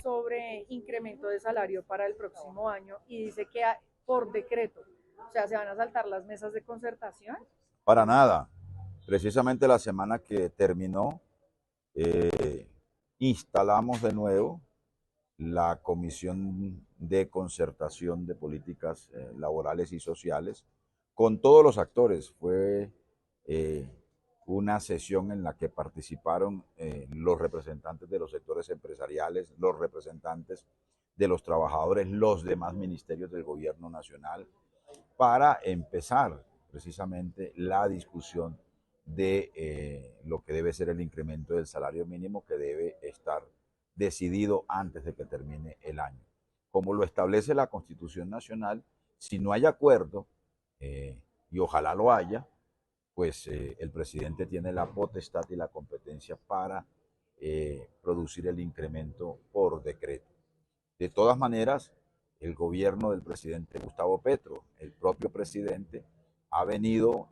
sobre incremento de salario para el próximo año y dice que por decreto, o sea, se van a saltar las mesas de concertación. Para nada. Precisamente la semana que terminó, instalamos de nuevo la Comisión de Concertación de Políticas Laborales y Sociales con todos los actores. Fue eh, una sesión en la que participaron los representantes de los sectores empresariales, los representantes de los trabajadores, los demás ministerios del gobierno nacional, para empezar precisamente la discusión de lo que debe ser el incremento del salario mínimo, que debe estar decidido antes de que termine el año. Como lo establece la Constitución Nacional, si no hay acuerdo, y ojalá lo haya, pues el presidente tiene la potestad y la competencia para producir el incremento por decreto. De todas maneras, el gobierno del presidente Gustavo Petro, el propio presidente, ha venido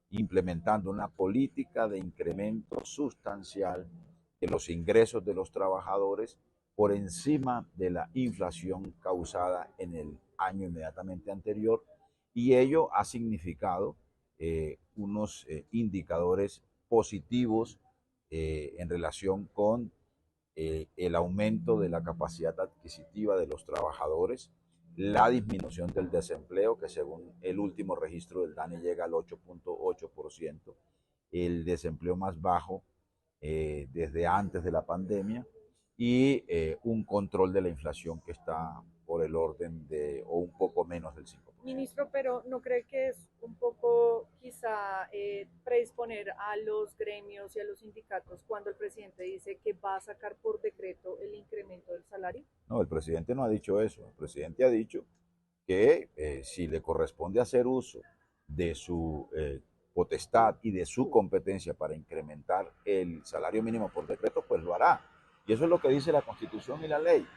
implementando una política de incremento sustancial de los ingresos de los trabajadores por encima de la inflación causada en el año inmediatamente anterior, y ello ha significado unos indicadores positivos en relación con el aumento de la capacidad adquisitiva de los trabajadores, la disminución del desempleo, que según el último registro del DANE llega al 8.8%, el desempleo más bajo desde antes de la pandemia, y un control de la inflación que está por el orden de, o un poco menos del 5%. Ministro, pero ¿no cree que es un poco quizá predisponer a los gremios y a los sindicatos cuando el presidente dice que va a sacar por decreto el incremento del salario? No, el presidente no ha dicho eso. El presidente ha dicho que si le corresponde hacer uso de su potestad y de su competencia para incrementar el salario mínimo por decreto, pues lo hará. Y eso es lo que dice la Constitución y la ley.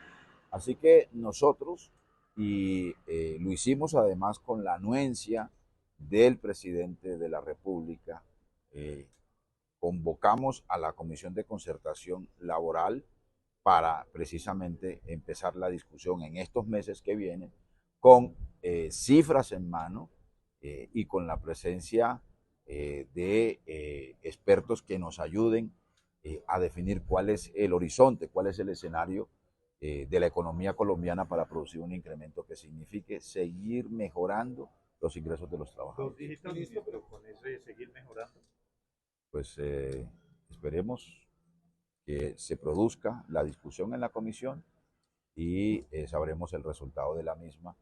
Así que nosotros, y lo hicimos además con la anuencia del presidente de la República, eh, convocamos a la Comisión de Concertación Laboral para precisamente empezar la discusión en estos meses que vienen con cifras en mano y con la presencia de expertos que nos ayuden a definir cuál es el horizonte, cuál es el escenario de la economía colombiana para producir un incremento que signifique seguir mejorando los ingresos de los trabajadores. Dos dígitos, ministro, pero con eso de seguir mejorando. Pues esperemos que se produzca la discusión en la comisión y sabremos el resultado de la misma,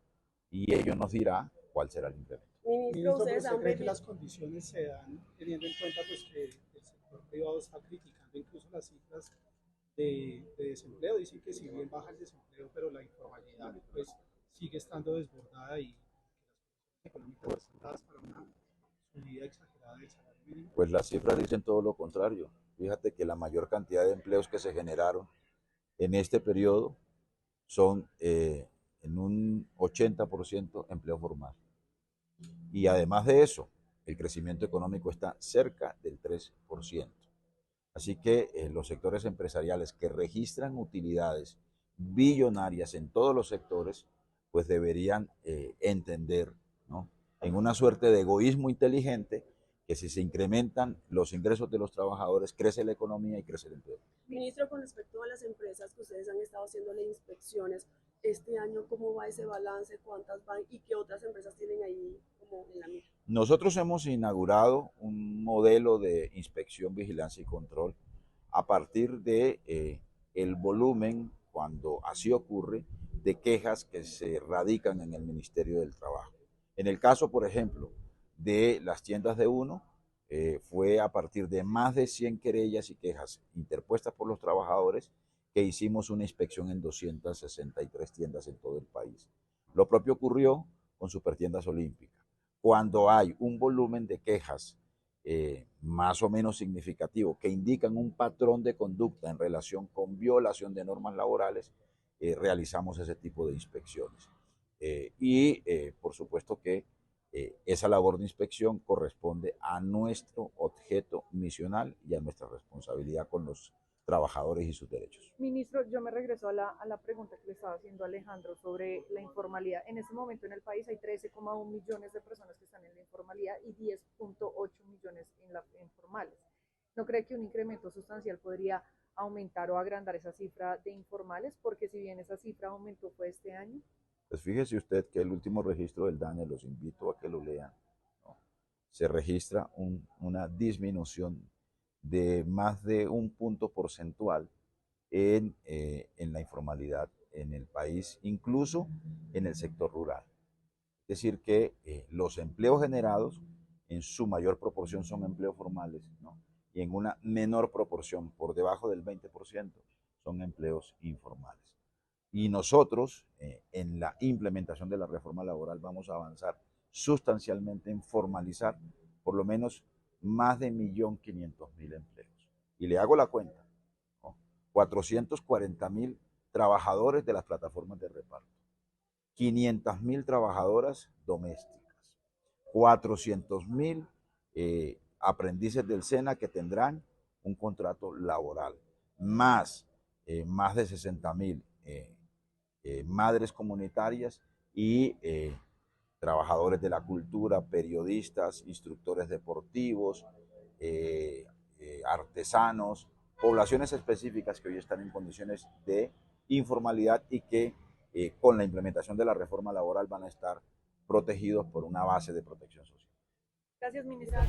y ello nos dirá cuál será el incremento. Ministro, ¿pero usted cree que las condiciones se dan teniendo en cuenta pues, que el sector privado está criticando incluso las cifras de desempleo? Dicen que si bien baja el desempleo, pero la informalidad pues, sigue estando desbordada y las condiciones económicas están dadas para una subida exagerada del salario mínimo. Pues las cifras dicen todo lo contrario. Fíjate que la mayor cantidad de empleos que se generaron en este periodo son en un 80% empleo formal. Y además de eso, el crecimiento económico está cerca del 3%. Así que los sectores empresariales que registran utilidades billonarias en todos los sectores, pues deberían entender, ¿no?, en una suerte de egoísmo inteligente, que si se incrementan los ingresos de los trabajadores, crece la economía y crece el empleo. Ministro, con respecto a las empresas que ustedes han estado haciéndole inspecciones, este año, ¿cómo va ese balance? ¿Cuántas van? ¿Y qué otras empresas tienen ahí como en la mira? Nosotros hemos inaugurado un modelo de inspección, vigilancia y control a partir de el volumen, cuando así ocurre, de quejas que se radican en el Ministerio del Trabajo. En el caso, por ejemplo, de las tiendas de uno, fue a partir de más de 100 querellas y quejas interpuestas por los trabajadores que hicimos una inspección en 263 tiendas en todo el país. Lo propio ocurrió con Supertiendas Olímpicas. Cuando hay un volumen de quejas más o menos significativo que indican un patrón de conducta en relación con violación de normas laborales, realizamos ese tipo de inspecciones. Por supuesto que esa labor de inspección corresponde a nuestro objeto misional y a nuestra responsabilidad con los trabajadores y sus derechos. Ministro, yo me regreso a la pregunta que le estaba haciendo Alejandro sobre la informalidad. En este momento en el país hay 13,1 millones de personas que están en la informalidad y 10,8 millones en la informales. ¿No cree que un incremento sustancial podría aumentar o agrandar esa cifra de informales? Porque si bien esa cifra aumentó fue este año. Pues fíjese usted que el último registro del DANE, los invito a que lo lean, ¿no? Se registra una disminución de más de un punto porcentual en la informalidad en el país, incluso en el sector rural. Es decir, que los empleos generados en su mayor proporción son empleos formales, ¿no? Y en una menor proporción, por debajo del 20%, son empleos informales. Y nosotros, en la implementación de la reforma laboral, vamos a avanzar sustancialmente en formalizar por lo menos más de 1.500.000 empleos. Y le hago la cuenta, ¿no? 440.000 trabajadores de las plataformas de reparto, 500.000 trabajadoras domésticas, 400.000 aprendices del SENA que tendrán un contrato laboral, más de 60.000 madres comunitarias y trabajadores de la cultura, periodistas, instructores deportivos, artesanos, poblaciones específicas que hoy están en condiciones de informalidad y que con la implementación de la reforma laboral van a estar protegidos por una base de protección social. Gracias, ministro.